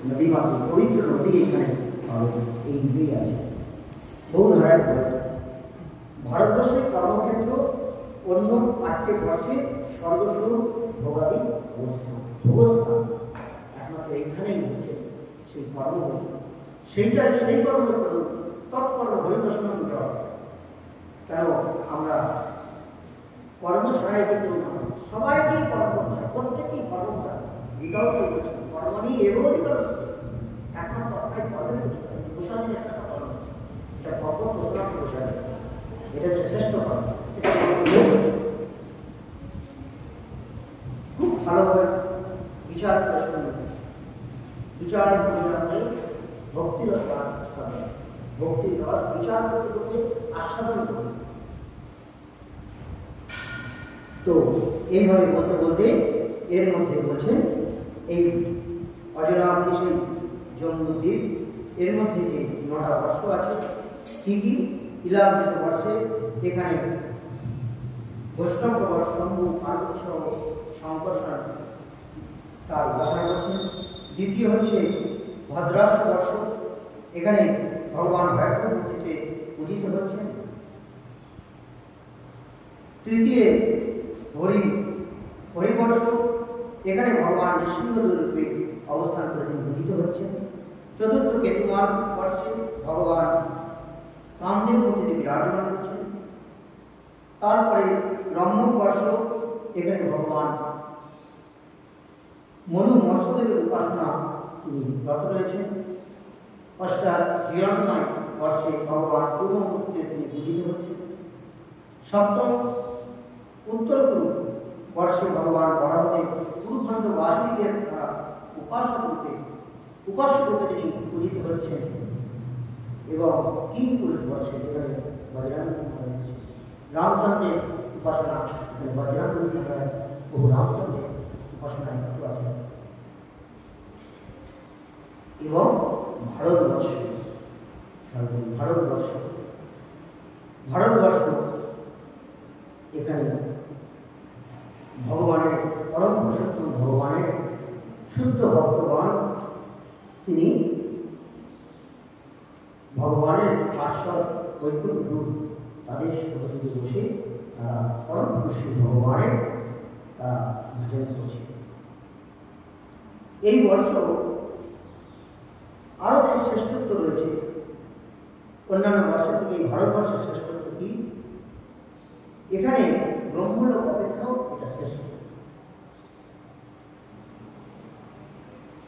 নদী মাতৃক পবিত্র নদী এখানে এই দিকেই আছে। বহু ধারায় ভারতবর্ষের কর্মক্ষেত্র অন্য 8টি বর্ষে সর্বস্বরূপ ভোগাদি অবস্থান একমাত্র এইখানেই হচ্ছে সেই কর্মভূমি। সেই কর্মক্ষেত্র তৎকর্ম হরিদর্শন করা। কেন আমরা কর্ম ছাড়াই কিন্তু সবাইকেই কর্ম করতে হয়, প্রত্যেকেই কর্ম করা বিকল্প কর্ম নিয়ে এগো অধিকার একমাত্র অর্থাৎ কর্মের প্রসাদের একটা কর্ম, এটা কর্ম প্রসাদ প্রসাদ, এটা হচ্ছে শ্রেষ্ঠ কর্ম। খুব ভালোভাবে বিচার করে শুনবে, বিচার করে ভক্তির রস হবে, ভক্তির রস বিচার করতে করতে আস্বাদন করবে। তো এইভাবে বলতে বলতে এর মধ্যে বলছেন এই অজনাবধি সেই জম্বুদ্বীপ, এর মধ্যে যে 9টা বর্ষ আছে, কি কি 11 বর্ষে এখানে বৈষ্ণব বর্ষ শম্ভু পার্বতী সহ সংকর্ষণ তার উপাসনা করছেন। দ্বিতীয় হচ্ছে ভদ্রাস বর্ষ, এখানে ভগবান ভয়ঙ্কর মূর্তিতে পূজিত হচ্ছেন। তৃতীয় হরিবর্ষ, এখানে ভগবান নৃসিংহরূপে অবস্থান করে তিনি পূজিত হচ্ছেন। চতুর্থ কেতুমান বর্ষে ভগবান কামদেব মূর্তিতে বিরাজমান হচ্ছেন। তারপরে ব্রহ্মক বর্ষ, এখানে ভগবান মনু মৎস্যদেবের উপাসনা তিনি রত রয়েছেন। পশ্চাৎ হিরণ্ময় বর্ষে ভগবান পূর্ণ মূর্তিতে তিনি পূজিত হচ্ছেন। সপ্তম উত্তর পূর্ব বর্ষে ভগবান বরাহদেব কুরুখণ্ডবাসীদের উপাস্য রূপে তিনি পূজিত হচ্ছেন। এবং কিং পুরুষ বর্ষে যেখানে বজরাঙ্গ হয়েছে রামচন্দ্রের উপাসনা, এখানে বজরাঙ্গ বহু রামচন্দ্রের উপাসনা একটু আছে। এবং ভারতবর্ষ এখানে ভগবানের পরম পুরুষোত্তম ভগবানের শুদ্ধ ভক্তগণ তিনি ভগবানের পার্শ্বদ বৈকুণ্ঠ দূত তাদের সহযোগী বসে তারা পরম পুরুষ ভগবানের তারা ভজন করছে। এই বর্ষ আরও যে শ্রেষ্ঠত্ব রয়েছে অন্যান্য বর্ষ থেকে এই ভারতবর্ষের শ্রেষ্ঠত্ব কি, এখানে ব্রহ্মলোক অপেক্ষাও এটা শ্রেষ্ঠ।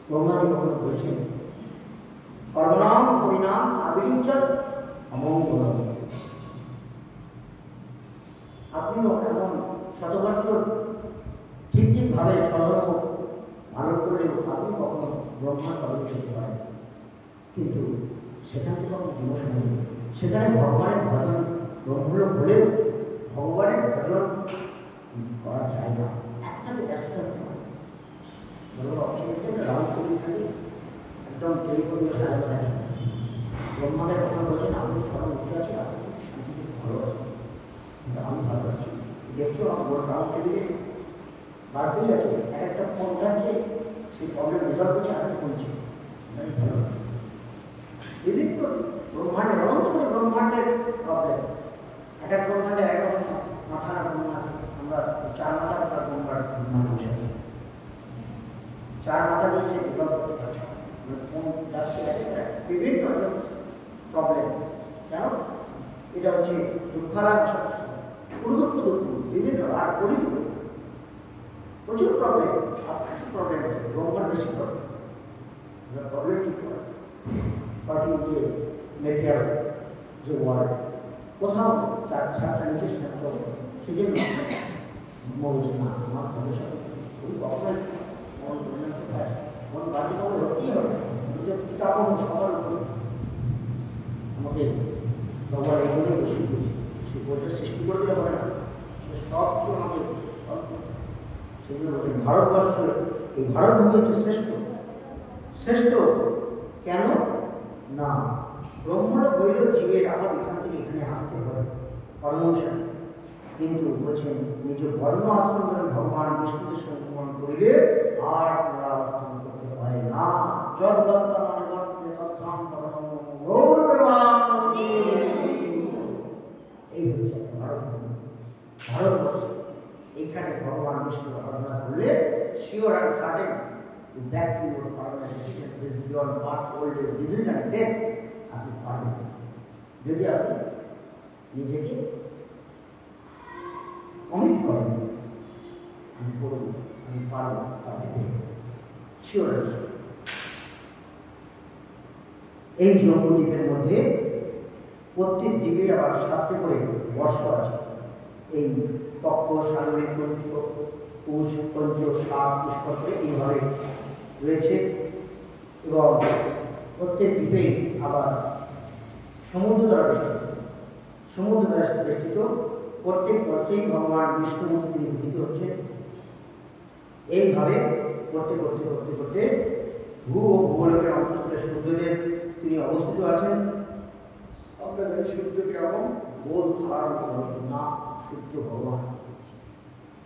ব্রহ্মাজি কখনো বলছেন কর্মনাম পরিণাম আবিরিঞ্চল অমঙ্গল। আপনিও এমন শতবর্ষ ঠিকভাবে সর্বরূপ ভালো করলে আপনি কখনো ব্রহ্মার পদে যেতে পারেন, কিন্তু সেখান থেকে কখনো বিমোচন নেই। সেখানে ভগবানের ভজন ব্রহ্মলোক হলেও ভগবানের ভজন করা যায় না, একটাকে ব্যস্ত থাকতে হয়। রাম কবি থাকে একদম তৈরি করে সাজা থাকে। ব্রহ্মাদের কথা বলছেন আপনি সবার উচ্চ আছে, আপনি শান্তি ভালো আছে, কিন্তু আমি ভালো আছি। দেখছো আমার রাম টেবিলে বাড়তেই আছে, একটা ফোন যাচ্ছে, সেই ফোনের রেজাল্ট করছে আপনি বলছি ভালো আছে। বিভিন্ন ব্রহ্মাণ্ডের অনন্তগুলো ব্রহ্মাণ্ডের প্রবলেম, এক এক ব্রহ্মাণ্ডে একরকম মাথা ব্রহ্মা আছে। আমরা 4 মাথা ব্রহ্মাণ্ড বসে আছি, 4 মাথা দিয়ে সে বিকল্প করতে পারছে বিভিন্ন প্রবলেম। কেন এটা হচ্ছে দুঃখারাম দুঃখ বিভিন্ন আর পরিচিত প্রচুর প্রবলেম। আপনার কি প্রবলেম আছে? ব্রহ্মার বেশি প্রবলেম, প্রবলেম ঠিক করে পার্টি দিয়ে মেটেরিয়াল যে ওয়ার্ড কোথাও 4-4টা নির্দেশ থাকতে হবে, সেই জন্য বলছে না আমার ভবিষ্য ওই কখনোই মন বাড়ি করে হতেই হবে। কিতাব সবার আমাকে ভগবান এই বলে বসে দিয়েছে, সে বইটা সৃষ্টি করে দিলে হবে না, সব কিছু আমাকে সেই জন্য ভারতবর্ষ এই ভারতভূমি হচ্ছে শ্রেষ্ঠ। কেন না ব্রহ্মলোক হইল জীবের আবার এখান থেকে এখানে আসতে হবে কর্মঅনুসারে, কিন্তু বলছেন নিজ বর্ণ আশ্রম ভগবান বিষ্ণুকে সংক্রমণ করিলে আর পুনরাবর্তন করতে পারে না। জগদত্তমনগণে তত্ত্বং পরমং গৌরবেমানতি। এই হচ্ছে ভারতবর্ষ। এখানে ভগবান বিষ্ণু আরাধনা করলে sure are certain that you will follow the decision is beyond what old age disease and death আপনি পারবেন যদি আপনি নিজেকে কমিট করেন আমি করব আমি পারব তাহলে শিওর আছে। এই জম্বুদ্বীপের মধ্যে প্রত্যেক দ্বীপে আবার 7টি করে বর্ষ আছে। এই পক্ষ সাগরিক পঞ্চ পুষ পঞ্চ সাত পুষ্কর করে এইভাবে রয়েছে এবং প্রত্যেক দ্বীপেই আবার সমুদ্র দ্বারা বেষ্টিত। প্রত্যেক বর্ষেই ভগবান বিষ্ণু তিনি পূজিত হচ্ছেন। এইভাবে করতে করতে করতে করতে ভূ ও ভূগোলকের অন্তঃস্থলে সূর্যদেব তিনি অবস্থিত আছেন। আপনাদের সূর্য কিরকম গোল থালার মতো না, সূর্য ভগবান,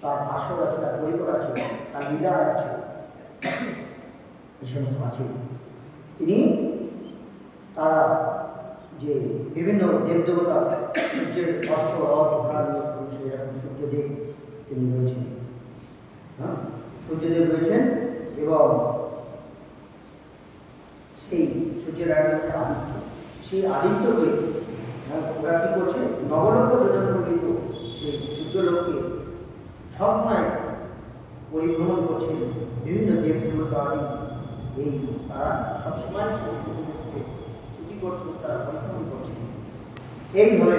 তার আসর আছে, তার পরিবার আছে, তার লীলা আছে, এই সমস্ত আছে। তিনি তারা যে বিভিন্ন দেবদেবতা সূর্যের অশ্ব রথ ঘোড়া নিয়ে সূর্যদেব তিনি রয়েছেন। হ্যাঁ, সূর্যদেব রয়েছেন এবং সেই সূর্যের হচ্ছে আদিত্য। সেই আদিত্যকে ওরা কী করছে, নবলক্ষ যোজন পর্যন্ত সেই সূর্যলোককে সবসময় পরিভ্রমণ করছেন। বিভিন্ন দেবদেবতা আদি এই তারা সবসময় সূর্যদেবকে স্তুতি করতে তারা পরিভ্রমণ করছেন। এইভাবে